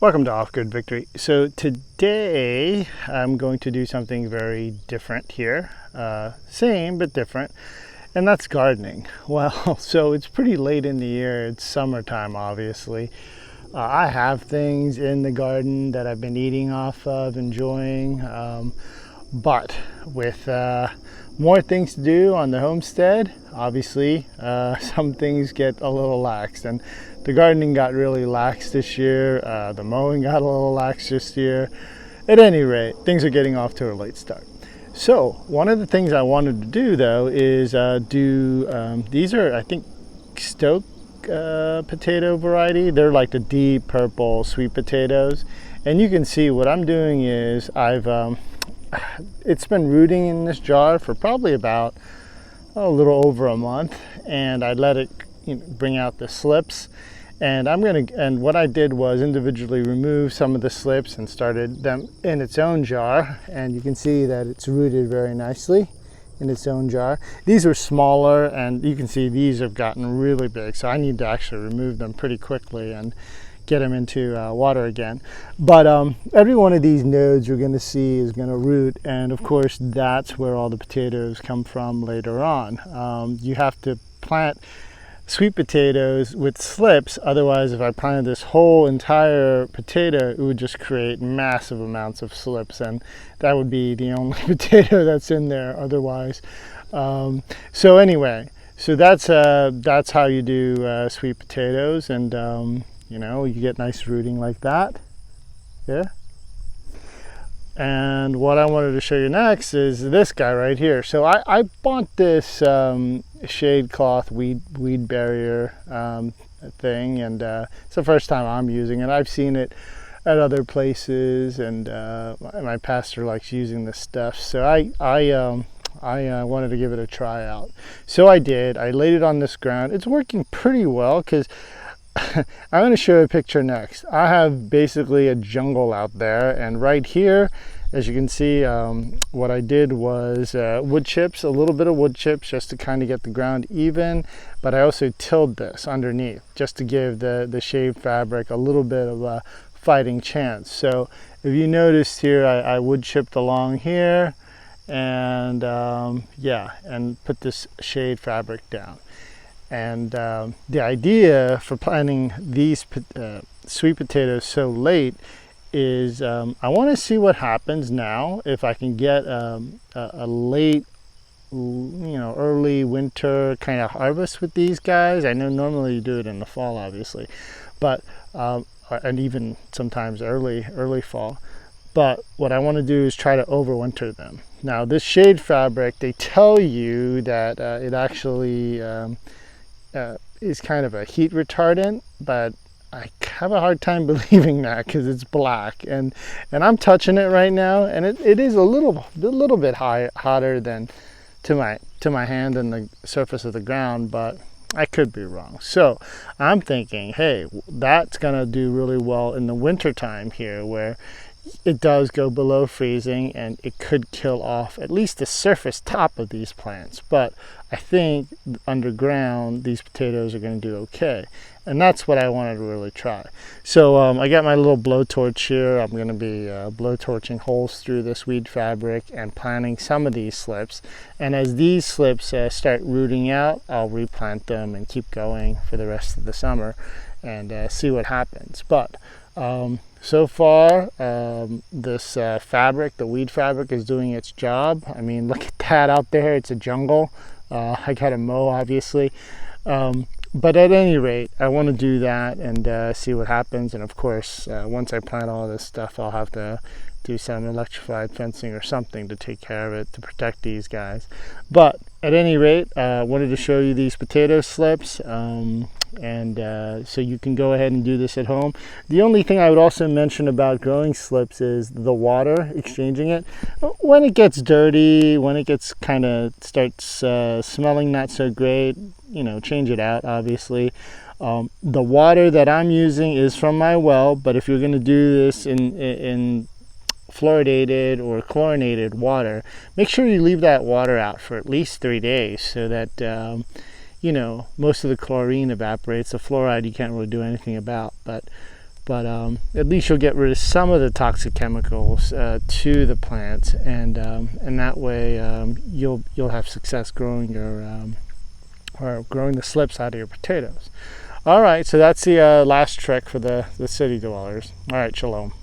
Welcome to Off Grid Victory. So today I'm going to do something very different here. Same but different, and that's gardening. Well, so it's pretty late in the year. It's summertime, obviously. I have things in the garden that I've been eating off of, enjoying, but with more things to do on the homestead, obviously some things get a little lax, and the gardening got really lax this year. The mowing got a little lax this year. At any rate, things are getting off to a late start. So one of the things I wanted to do though is these are, I think, Stoke potato variety. They're like the deep purple sweet potatoes, and you can see what I'm doing is it's been rooting in this jar for probably about a little over a month, and I let it bring out the slips, and what I did was individually remove some of the slips and started them in its own jar, and you can see that it's rooted very nicely in its own jar. These are smaller, and you can see these have gotten really big, so I need to actually remove them pretty quickly and get them into water again. But every one of these nodes you're going to see is going to root, and of course that's where all the potatoes come from later on. You have to plant sweet potatoes with slips, otherwise if I planted this whole entire potato, it would just create massive amounts of slips, and that would be the only potato that's in there otherwise. So anyway, so that's how you do sweet potatoes, and you get nice rooting like that. Yeah. And what I wanted to show you next is this guy right here. So I bought this shade cloth weed barrier thing, and it's the first time I'm using it. I've seen it at other places, and my pastor likes using this stuff. So I wanted to give it a try out. So I did. I laid it on this ground. It's working pretty well because I'm going to show you a picture next. I have basically a jungle out there, and right here, as you can see, what I did was wood chips, a little bit of wood chips just to kind of get the ground even, but I also tilled this underneath just to give the shaved fabric a little bit of a fighting chance. So if you noticed here, I wood chipped along here, and and put this shade fabric down. And the idea for planting these sweet potatoes so late is I want to see what happens now if I can get a late, early winter kind of harvest with these guys. I know normally you do it in the fall, obviously, but and even sometimes early fall. But what I want to do is try to overwinter them. Now, this shade fabric, they tell you that it actually is kind of a heat retardant, but I have a hard time believing that because it's black, and I'm touching it right now, and it is a little bit hotter than to my hand and the surface of the ground, but I could be wrong. So I'm thinking, hey, that's gonna do really well in the winter time here, where it does go below freezing, and it could kill off at least the surface top of these plants. But I think underground these potatoes are going to do okay, and that's what I wanted to really try. So I got my little blowtorch here. I'm going to be blowtorching holes through this weed fabric and planting some of these slips, and as these slips start rooting out, I'll replant them and keep going for the rest of the summer and see what happens. But so far, this fabric, the weed fabric, is doing its job. I mean, look at that out there. It's a jungle. I got to mow, obviously. But at any rate, I want to do that and see what happens. And of course, once I plant all this stuff, I'll have to do some electrified fencing or something to take care of it to protect these guys. But at any rate, I wanted to show you these potato slips. So you can go ahead and do this at home. The only thing I would also mention about growing slips is the water, exchanging it. When it gets dirty, when it gets kind of starts smelling not so great, change it out, obviously. The water that I'm using is from my well, but if you're going to do this in fluoridated or chlorinated water, make sure you leave that water out for at least 3 days so that most of the chlorine evaporates. The fluoride you can't really do anything about, but but at least you'll get rid of some of the toxic chemicals to the plants, and that way you'll have success growing or growing the slips out of your potatoes. All right, so that's the last trick for the city dwellers. All right, shalom.